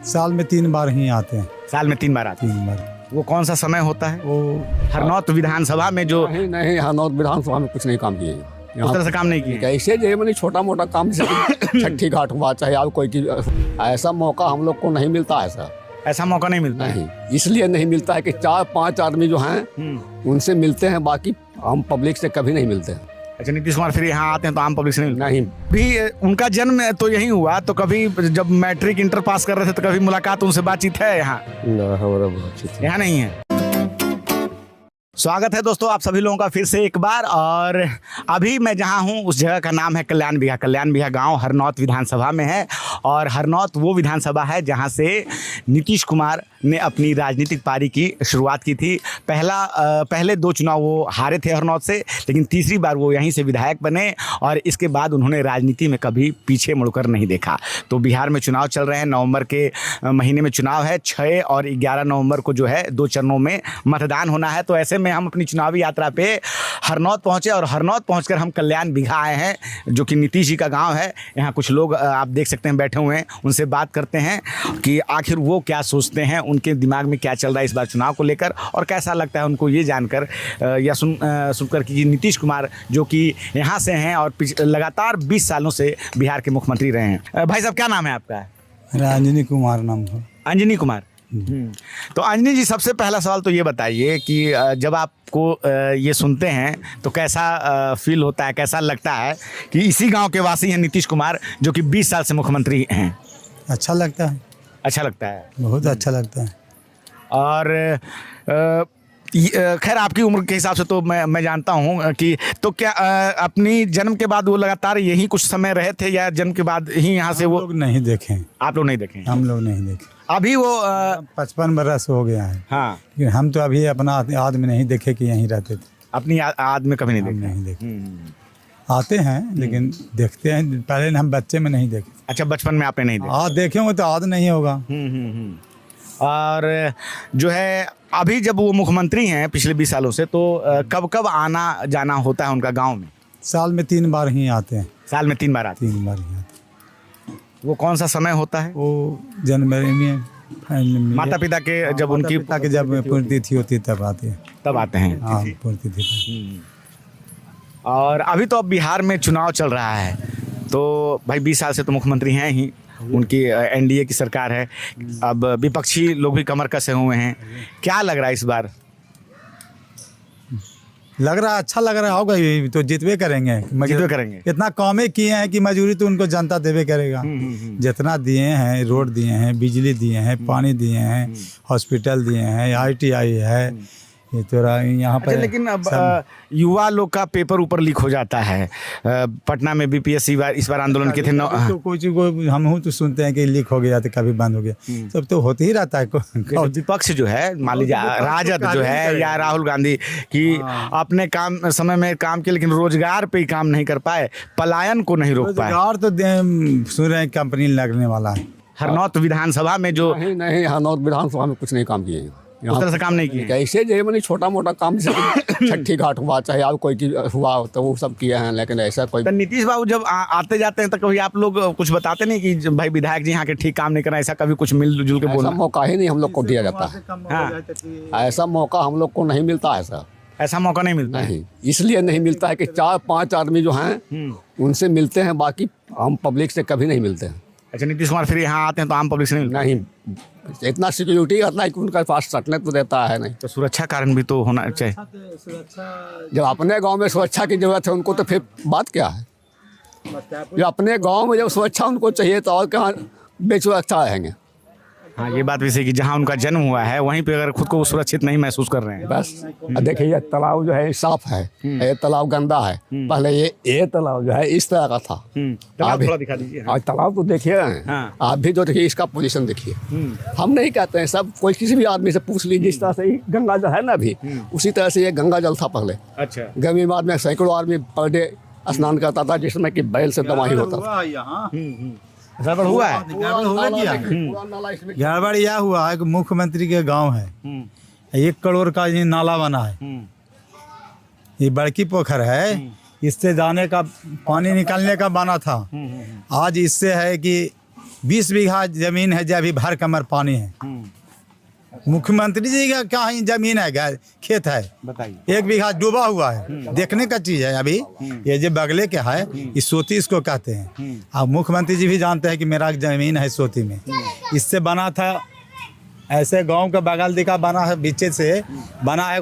साल में 3 बार ही आते हैं। साल में 3 बार आते 3 बार। वो कौन सा समय होता है? वो हरनौत विधानसभा में जो नहीं हरनौत विधानसभा में कुछ नहीं काम किए उस तरह से काम नहीं किए। ऐसे जो मैंने छोटा मोटा काम जैसे छठी घाट हुआ चाहे और कोई चीज, ऐसा मौका हम लोग को नहीं मिलता है सर। ऐसा मौका नहीं मिलता है। नहीं, इसलिए नहीं मिलता है कि 4-5 आदमी जो हैं उनसे मिलते हैं, बाकी हम पब्लिक से कभी नहीं मिलते हैं। अच्छा, नीतीश कुमार फिर यहाँ आते हैं तो आम पब्लिक से नहीं मिलता? नहीं। भी उनका जन्म तो यहीं हुआ, तो कभी जब मैट्रिक इंटर पास कर रहे थे तो कभी मुलाकात उनसे बातचीत है यहाँ? यहाँ नहीं है। स्वागत है दोस्तों आप सभी लोगों का फिर से एक बार। और अभी मैं जहां हूं उस जगह का नाम है कल्याण बिघा गांव हरनौत विधानसभा में है। और हरनौत वो विधानसभा है जहां से नीतीश कुमार ने अपनी राजनीतिक पारी की शुरुआत की थी। पहले 2 चुनाव वो हारे थे हरनौत से, लेकिन तीसरी बार वो यहीं से विधायक बने और इसके बाद उन्होंने राजनीति में कभी पीछे मुड़कर नहीं देखा। तो बिहार में चुनाव चल रहे हैं, नवंबर के महीने में चुनाव है। 6 और 11 नवंबर को जो है 2 चरणों में मतदान होना है। तो ऐसे में हम अपनी चुनावी यात्रा पे हरनौत पहुंचे और हरनौत पहुंचकर हम कल्याण बिघा आए हैं, जो कि नीतीश जी का गांव है। यहाँ कुछ लोग आप देख सकते हैं बैठे हुए हैं, उनसे बात करते हैं कि आखिर वो क्या सोचते हैं, उनके दिमाग में क्या चल रहा है इस बार चुनाव को लेकर और कैसा लगता है उनको ये जानकर या सुनकर कि नीतीश कुमार जो कि यहाँ से हैं और लगातार 20 सालों से बिहार के मुख्यमंत्री रहे हैं। भाई साहब क्या नाम है आपका? अंजनी कुमार नाम है। अंजनी कुमार। तो अंजनी जी, सबसे पहला सवाल तो ये बताइए कि जब आपको ये सुनते हैं तो कैसा फील होता है, कैसा लगता है कि इसी गांव के वासी हैं नीतीश कुमार जो कि 20 साल से मुख्यमंत्री हैं? अच्छा लगता है। अच्छा लगता है, बहुत अच्छा लगता है। और खैर आपकी उम्र के हिसाब से तो मैं जानता हूँ कि तो क्या अपनी जन्म के बाद वो लगातार यही कुछ समय रहे थे या जन्म के बाद ही यहाँ से वो? लोग नहीं देखे। आप लोग नहीं देखे? हम लोग नहीं देखे। अभी वो 55 बरस हो गया है। हाँ, लेकिन हम तो अभी अपना आदमी नहीं देखे कि यहीं रहते थे। अपनी आदमी कभी नहीं देखे? नहीं देखे। आते हैं लेकिन देखते हैं। पहले हम बच्चे में नहीं देखे। अच्छा, बचपन में आपने नहीं देखा? देखे होंगे तो याद नहीं होगा। और जो है अभी जब वो मुख्यमंत्री हैं पिछले 20 सालों से, तो कब कब आना जाना होता है उनका गांव में? साल में 3 बार ही आते हैं। साल में 3 बार आते हैं। 3 बार ही आते हैं। वो कौन सा समय होता है? वो जनवरी में माता पिता के जब उनकी जब पुण्यतिथि होती है तब आते हैं। तब आते हैं। हाँ, पुण्यतिथि। और अभी तो अब बिहार में चुनाव चल रहा है, तो भाई 20 साल से तो मुख्यमंत्री हैं ही, उनकी एनडीए की सरकार है। अब विपक्षी लोग भी कमर कसे हुए हैं। क्या लग रहा है इस बार? लग रहा है अच्छा लग रहा होगा, ये तो जितवे करेंगे। जितवे करेंगे। इतना कामें किए हैं कि मजदूरी तो उनको जनता देवे करेगा। जितना दिए हैं, रोड दिए हैं, बिजली दिए हैं, पानी दिए हैं, हॉस्पिटल दिए हैं, ITI है, ये तो यहाँ पर। लेकिन अब युवा लोग का पेपर ऊपर लीक हो जाता है। पटना में BPSC इस बार आंदोलन के थे। तो कुछ हम तो सुनते हैं कि लीक हो गया तो कभी बंद हो गया, सब तो होते ही रहता है। विपक्ष जो है, मान लीजिए राजद जो है या राहुल गांधी की अपने काम समय में काम किया लेकिन रोजगार पे ही काम नहीं कर पाए, पलायन को नहीं रोक पाए। रोजगार तो सुन रहे हैं कंपनी लगने वाला है। हरनौत विधानसभा में जो नहीं हरनौत विधानसभा में कुछ नहीं काम किए। उस तरह से काम नहीं किए। ऐसे जो मैंने छोटा मोटा काम जैसे छठी घाट हुआ चाहे और कोई चीज हुआ तो वो सब किए हैं, लेकिन ऐसा कोई। तो नीतीश बाबू जब आते जाते हैं तो कभी आप लोग कुछ बताते नहीं कि भाई विधायक जी यहाँ के ठीक काम नहीं कर रहे, ऐसा कभी कुछ मिलजुल के बोलना? मौका ही नहीं हम लोग को दिया जाता है। हाँ, ऐसा मौका हम लोग को नहीं मिलता है सर। ऐसा मौका नहीं मिलता? नहीं, इसलिए नहीं मिलता है कि 4-5 आदमी जो हैं उनसे मिलते हैं, बाकी हम पब्लिक से कभी नहीं मिलते हैं। अच्छा, नीतीश कुमार फिर यहाँ आते हैं तो आम पब्लिक से नहीं मिलता? नहीं, इतना सिक्योरिटी इतना है कि उनका पास सटने तो देता है नहीं। तो सुरक्षा कारण भी तो होना चाहिए। जब अपने गांव में सुरक्षा की जरूरत है उनको, तो फिर बात क्या है? जब अपने गांव में जब सुरक्षा उनको चाहिए तो और कहाँ बेसुरक्षा रहेंगे? हाँ, ये बात भी सही कि जहाँ उनका जन्म हुआ है वहीं पे अगर खुद को सुरक्षित नहीं महसूस कर रहे हैं। बस देखिए, ये तालाब जो है साफ है, ये तालाब गंदा है। पहले ये तालाब जो है इस तरह का था। तालाब थोड़ा दिखा दीजिए। आज तालाब तो देखिए हैं। हाँ। आप भी जो देखिए इसका पोजीशन देखिए। हम नहीं कहते हैं, सब कोई किसी भी आदमी से पूछ लीजिए। जिस तरह से ही गंगा जल है ना अभी, उसी तरह से ये गंगा जल था पहले। अच्छा, गर्मी बाद में सैकड़ों आदमी पर डे स्नान करता था, जिसमें कि बैल से दमाही होता था। गड़बड़ हुआ है? गड़बड़ यह हुआ है कि मुख्यमंत्री के गांव है, 1 करोड़ का ये नाला बना है। ये बड़की पोखर है, इससे जाने का पानी निकालने का बना था। आज इससे है कि 20 बीघा जमीन है, जो अभी भर कमर पानी है। मुख्यमंत्री जी का कहाँ जमीन है, खेत है, बताइए। 1 बीघा डूबा हुआ है। देखने का चीज है। अभी ये जो बगले के है, इस सोती इसको कहते हैं। अब मुख्यमंत्री जी भी जानते हैं कि मेरा जमीन है सोती में। इससे बना था, ऐसे गांव का बगल दिखा बना है, बीचे से बना है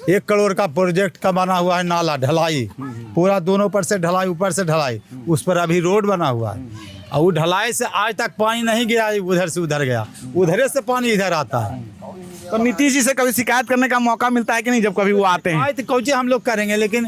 1 करोड़ का प्रोजेक्ट का बना हुआ है। नाला ढलाई पूरा, दोनों पर से ढलाई, ऊपर से ढलाई, उस पर अभी रोड बना हुआ है। और वो ढलाई से आज तक पानी नहीं गया, उधर से उधर गया, उधरे से पानी इधर आता है। तो नीतीश जी से कभी शिकायत करने का मौका मिलता है कि नहीं, जब कभी वो आते हैं? तो कौची हम लोग करेंगे, लेकिन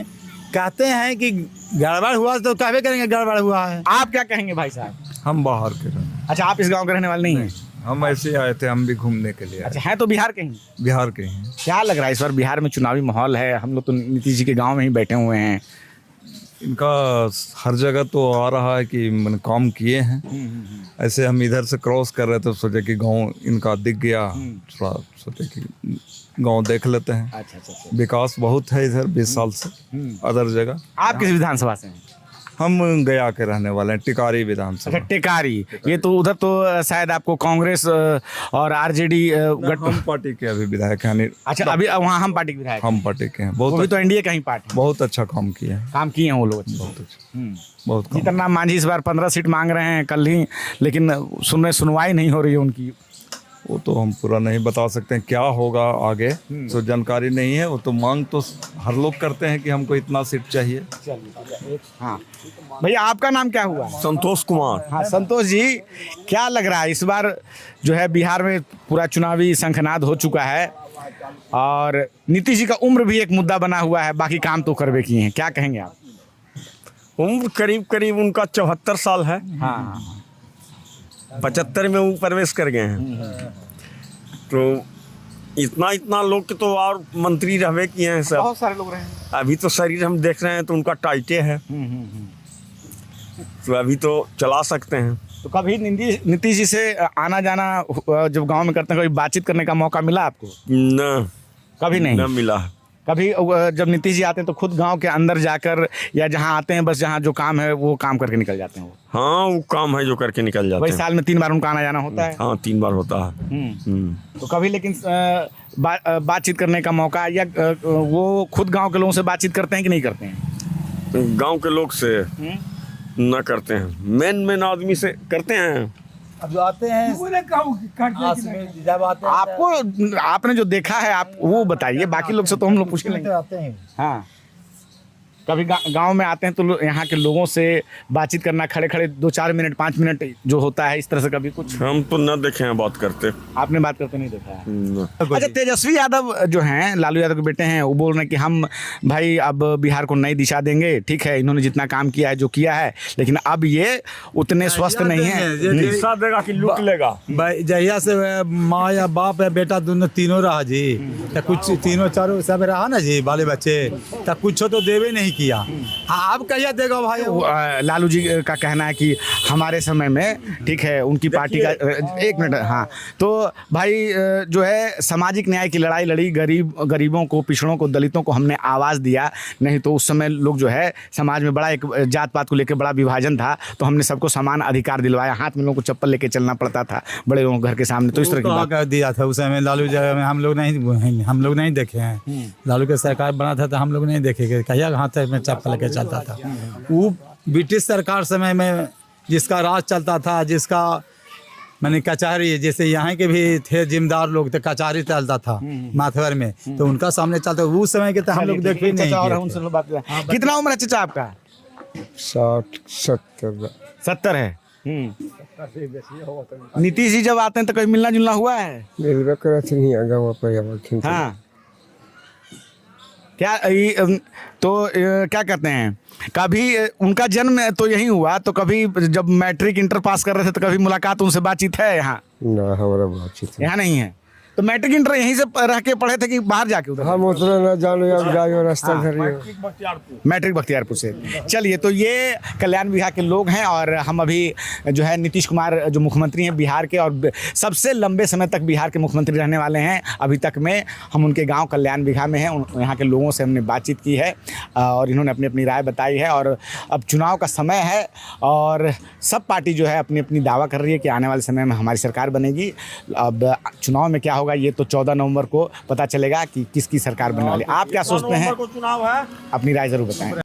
कहते हैं कि गड़बड़ हुआ तो कहवे करेंगे गड़बड़ हुआ है। आप क्या कहेंगे भाई साहब? हम बाहर के रहे। अच्छा, आप इस गांव के रहने वाले नहीं हैं? हम ऐसे ही आए थे, हम भी घूमने के लिए। अच्छा, हैं तो बिहार के ही? बिहार के हैं। क्या लग रहा है इस बार बिहार में चुनावी माहौल है? हम लोग तो नीतीश जी के गांव में ही बैठे हुए हैं। इनका हर जगह तो आ रहा है कि मैंने काम किए हैं। ऐसे हम इधर से क्रॉस कर रहे थे, सोचे कि गांव इनका दिख गया, थोड़ा सोचे कि गांव देख लेते हैं। अच्छा। विकास बहुत है इधर 20 साल से। अदर जगह आप किस विधानसभा से हैं? हम गया के रहने वाले हैं, टिकारी अच्छा, विधानसभा। टेकारी। ये तो उधर तो शायद आपको कांग्रेस और आरजेडी हम पार्टी के अभी विधायक हैं। अच्छा, अभी वहाँ हम पार्टी के विधायक? हम पार्टी के हैं। वो भी बहुत तो एनडीए का ही पार्टी है। बहुत अच्छा काम किया है। काम किए हैं वो लोग। बहुत अच्छा, बहुत काम। जीतन राम मांझी इस बार 15 सीट मांग रहे हैं कल ही, लेकिन सुनवाई नहीं हो रही है उनकी। वो तो हम पूरा नहीं बता सकते हैं क्या होगा आगे, तो जानकारी नहीं है। वो तो मांग तो हर लोग करते हैं कि हमको इतना सीट चाहिए। हाँ भैया, आपका नाम क्या हुआ? संतोष कुमार। हाँ संतोष जी, क्या लग रहा है इस बार जो है बिहार में पूरा चुनावी शंखनाद हो चुका है और नीतीश जी का उम्र भी एक मुद्दा बना हुआ है, बाकी काम तो करवे किए हैं, क्या कहेंगे आप? उम्र करीब करीब उनका 74 साल है। हाँ 75 में वो प्रवेश कर गए हैं। तो इतना लोग के तो और मंत्री रहवे किए हैं सब। बहुत सारे लोग रहे हैं। अभी तो शरीर हम देख रहे हैं तो उनका टाइटे है। तो अभी तो चला सकते हैं। तो कभी नीतीश जी से आना जाना जब गांव में करते हैं, कभी बातचीत करने का मौका मिला आपको? न कभी नहीं? न मिला। कभी जब नीतीश जी आते हैं तो खुद गांव के अंदर जाकर, या जहां आते हैं बस जहां जो काम है वो काम करके निकल जाते हैं? वो हाँ, वो काम है जो करके निकल जाते वही हैं। साल में 3 बार उनका आना जाना होता है? हाँ, 3 बार होता है। तो कभी लेकिन बातचीत करने का मौका, या वो खुद गांव के लोगों से बातचीत करते हैं कि नहीं करते हैं? गांव के लोग से न करते हैं, मेन आदमी से करते हैं। अब जो आते हैं जब आते हैं आपको, आपने जो देखा है आप वो बताइए, बाकी लोग से तो हम लोग पूछ लेंगे। आते हैं। हाँ, कभी गांव में आते हैं तो यहाँ के लोगों से बातचीत करना, खड़े खड़े 2-4 मिनट 5 मिनट जो होता है, इस तरह से कभी कुछ? हम तो न देखे हैं बात करते। आपने बात करते नहीं देखा है? न। अच्छा, तेजस्वी यादव जो हैं, लालू यादव के बेटे हैं, वो बोल रहे हैं कि हम भाई अब बिहार को नई दिशा देंगे। ठीक है, इन्होंने जितना काम किया है, जो किया है, लेकिन अब ये उतने स्वस्थ नहीं है। दिशा देगा कि लूट लेगा। जहिया से माँ या बाप या बेटा दोनों तीनों रहा जी, तो कुछ तीनों चारों सब रहा ना जी, बाले बच्चे, तो कुछ तो देवे नहीं किया। आप कहिए देगा भाई? लालू जी का कहना है कि हमारे समय में, ठीक है, उनकी पार्टी का, 1 मिनट, हाँ, तो भाई जो है सामाजिक न्याय की लड़ाई लड़ी, गरीबों को, पिछड़ों को, दलितों को हमने आवाज़ दिया। नहीं तो उस समय लोग जो है समाज में बड़ा एक जात पात को लेकर बड़ा विभाजन था, तो हमने सबको समान अधिकार दिलवाया। हाथ में लोगों को चप्पल लेके चलना पड़ता था बड़े लोगों घर के सामने। तो इस तरह की बात कर दिया था उस समय लालू जगह में। हम लोग नहीं देखे हैं। लालू के सरकार बना था तो हम लोग नहीं देखे, कहिया हाथ में चप्पल लेके चलता था। वो ब्रिटिश सरकार समय में जिसका राज चलता था, जिसका मैंने कचहरी, जैसे यहाँ के भी थे जिम्मेदार लोग, तो कचहरी चलता था माथवर में, तो उनका सामने चलता। उस समय के तो हम लोग देखे नहीं किए। कितना उम्र है चचा आपका? 70 है। नीतीश जी जब आते हैं तो कभी मिलना जुलना हुआ है? हाँ, क्या क्या कहते हैं, कभी उनका जन्म तो यही हुआ, तो कभी जब मैट्रिक इंटर पास कर रहे थे तो कभी मुलाकात उनसे बातचीत है यहाँ? ना, हमारा बातचीत यहाँ नहीं है। तो मैट्रिक इंटर यहीं से रह के पढ़े थे कि बाहर जाके उधर? हम उतना न जानो अब जाइयो रास्ता धरियो। मैट्रिक बख्तियारपुर से। चलिए, तो ये कल्याण विहार के लोग हैं और हम अभी जो है नीतीश कुमार जो मुख्यमंत्री हैं बिहार के और सबसे लंबे समय तक बिहार के मुख्यमंत्री रहने वाले हैं अभी तक में, हम उनके गांव कल्याण विहार में हैं। यहाँ के लोगों से हमने बातचीत की है और इन्होंने अपनी अपनी राय बताई है। और अब चुनाव का समय है और सब पार्टी जो है अपनी अपनी दावा कर रही है कि आने वाले समय में हमारी सरकार बनेगी। अब चुनाव में क्या होगा ये तो 14 नवंबर को पता चलेगा कि किसकी सरकार बनने वाली है। आप क्या सोचते हैं? चुनाव है, अपनी राय ज़रूर बताएं।